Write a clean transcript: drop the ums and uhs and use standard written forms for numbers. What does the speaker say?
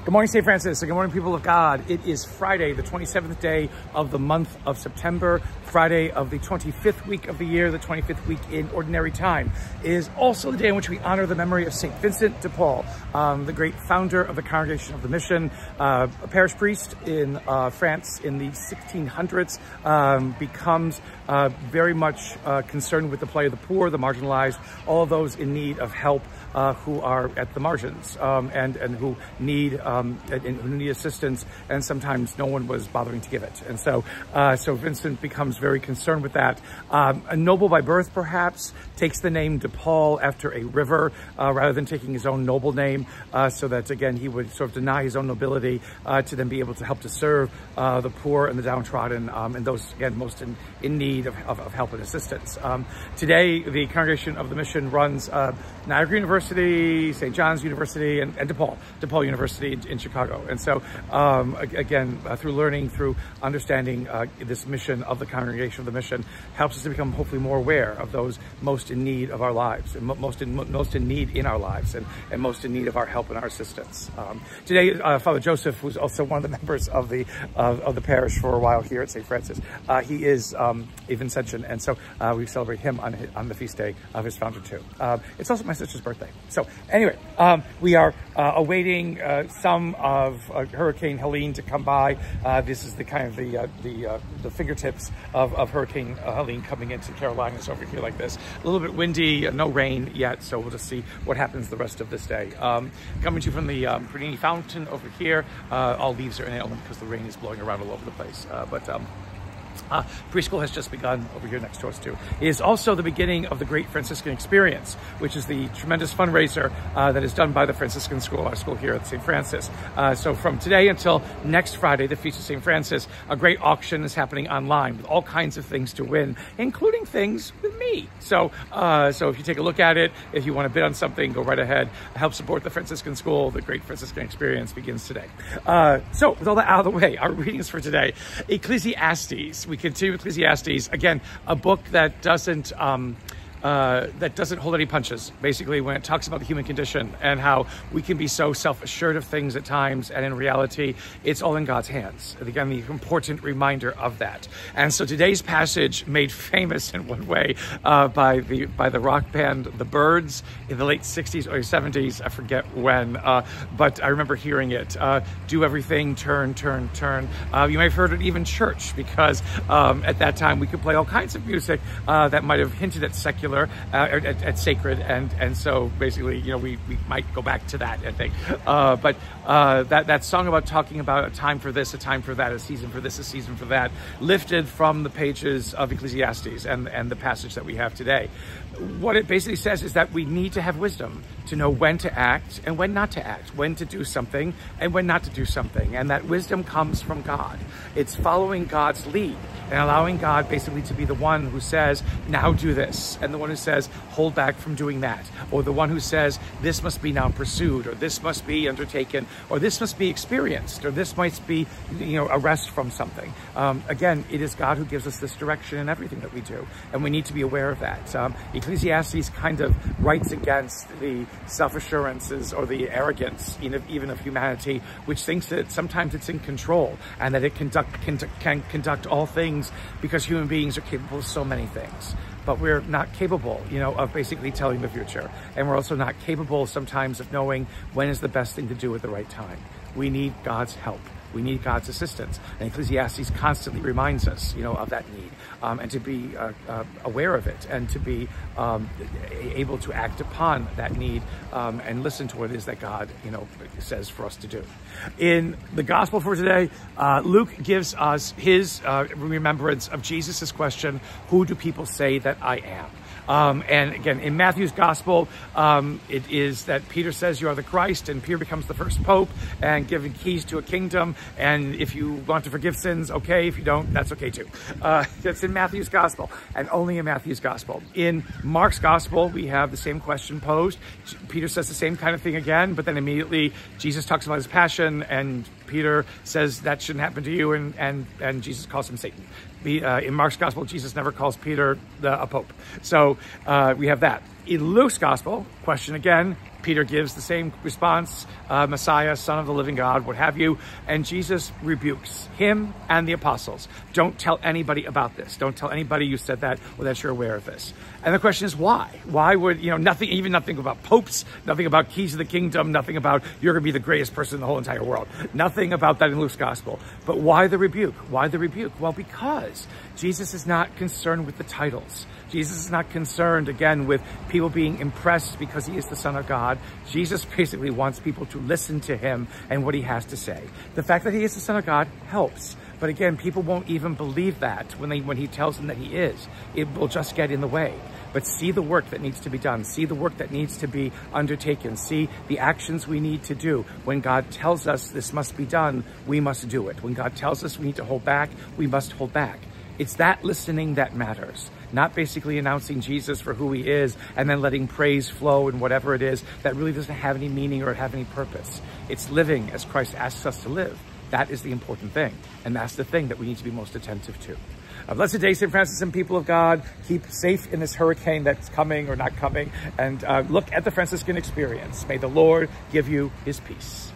Good morning, St. Francis, and good morning, people of God. It is Friday, the 27th day of the month of September, Friday of the 25th week of the year, the 25th week in Ordinary Time. It is also the day in which we honor the memory of St. Vincent de Paul, the great founder of the Congregation of the Mission, a parish priest in France in the 1600s, becomes very much concerned with the plight of the poor, the marginalized, all those in need of help, who are at the margins and who need assistance, and sometimes no one was bothering to give it. And so Vincent becomes very concerned with that. A noble by birth, perhaps, takes the name de Paul after a river rather than taking his own noble name, so that, again, he would sort of deny his own nobility to then be able to help to serve the poor and the downtrodden and those, again, most in need of help and assistance. Today, the Congregation of the Mission runs Niagara University, St. John's University, and DePaul University in Chicago. And so, again, through learning, through understanding this mission of the Congregation of the Mission, helps us to become hopefully more aware of those most in need of our lives, and most in need in our lives, and most in need of our help and our assistance. Today, Father Joseph, who's also one of the members of the parish for a while here at St. Francis, he is a Vincentian, and so we celebrate him on the feast day of his founder too. It's also my sister's birthday. So anyway, we are awaiting some of Hurricane Helene to come by. This is the kind of the fingertips of Hurricane Helene coming into Carolinas over here like this. A little bit windy, no rain yet, so we'll just see what happens the rest of this day. Coming to you from the Bernini Fountain over here. All leaves are in ailment because the rain is blowing around all over the place. Preschool has just begun over here next to us too. It is also the beginning of the Great Franciscan Experience, which is the tremendous fundraiser that is done by the Franciscan School, our school here at St. Francis. So from today until next Friday, the Feast of St. Francis, a great auction is happening online with all kinds of things to win, including things with me. So if you take a look at it, if you want to bid on something, go right ahead. Help support the Franciscan School. The Great Franciscan Experience begins today. So with all that out of the way, our readings for today, Ecclesiastes. We continue with Ecclesiastes, again, a book that doesn't hold any punches, basically, when it talks about the human condition and how we can be so self-assured of things at times, and in reality, it's all in God's hands. And again, the important reminder of that. And so today's passage, made famous in one way by the rock band The Byrds in the late 60s, early 70s, I forget when, but I remember hearing it. Do everything, turn, turn, turn. You may have heard it even church, because at that time we could play all kinds of music that might have hinted at secular, at sacred, and so basically, you know, we might go back to that, I think. But that song about talking about a time for this, a time for that, a season for this, a season for that, lifted from the pages of Ecclesiastes and the passage that we have today. What it basically says is that we need to have wisdom to know when to act and when not to act, when to do something and when not to do something. And that wisdom comes from God. It's following God's lead and allowing God basically to be the one who says, now do this, and the one who says, hold back from doing that, or the one who says, this must be now pursued, or this must be undertaken, or this must be experienced, or this might be, you know, a rest from something. Again, it is God who gives us this direction in everything that we do, and we need to be aware of that. Ecclesiastes kind of writes against the self-assurances or the arrogance even of humanity, which thinks that sometimes it's in control and that it can conduct all things because human beings are capable of so many things. But we're not capable, you know, of basically telling the future. And we're also not capable sometimes of knowing when is the best thing to do at the right time. We need God's help. We need God's assistance. And Ecclesiastes constantly reminds us, you know, of that need, and to be aware of it, and to be able to act upon that need, and listen to what it is that God, you know, says for us to do. In the gospel for today, Luke gives us his remembrance of Jesus's question, who do people say that I am? And again, in Matthew's gospel, it is that Peter says you are the Christ, and Peter becomes the first pope and given keys to a kingdom. And if you want to forgive sins, okay. If you don't, that's okay too. That's in Matthew's gospel, and only in Matthew's gospel. In Mark's gospel, we have the same question posed. Peter says the same kind of thing again, but then immediately Jesus talks about his passion, and Peter says that shouldn't happen to you, and Jesus calls him Satan. In Mark's gospel, Jesus never calls Peter a pope. So we have that. In Luke's gospel, question again, Peter gives the same response, Messiah, Son of the living God, what have you. And Jesus rebukes him and the apostles. Don't tell anybody about this. Don't tell anybody you said that or that you're aware of this. And the question is why? Why would, nothing about popes, nothing about keys of the kingdom, nothing about you're going to be the greatest person in the whole entire world. Nothing about that in Luke's gospel. But why the rebuke? Why the rebuke? Well, because Jesus is not concerned with the titles. Jesus is not concerned, again, with people being impressed because he is the Son of God. Jesus basically wants people to listen to him and what he has to say. The fact that he is the Son of God helps. But again, people won't even believe that when he tells them that he is. It will just get in the way. But see the work that needs to be done. See the work that needs to be undertaken. See the actions we need to do. When God tells us this must be done, we must do it. When God tells us we need to hold back, we must hold back. It's that listening that matters, not basically announcing Jesus for who he is and then letting praise flow and whatever it is that really doesn't have any meaning or have any purpose. It's living as Christ asks us to live. That is the important thing. And that's the thing that we need to be most attentive to. A blessed day, St. Francis and people of God. Keep safe in this hurricane that's coming or not coming. And look at the Franciscan experience. May the Lord give you his peace.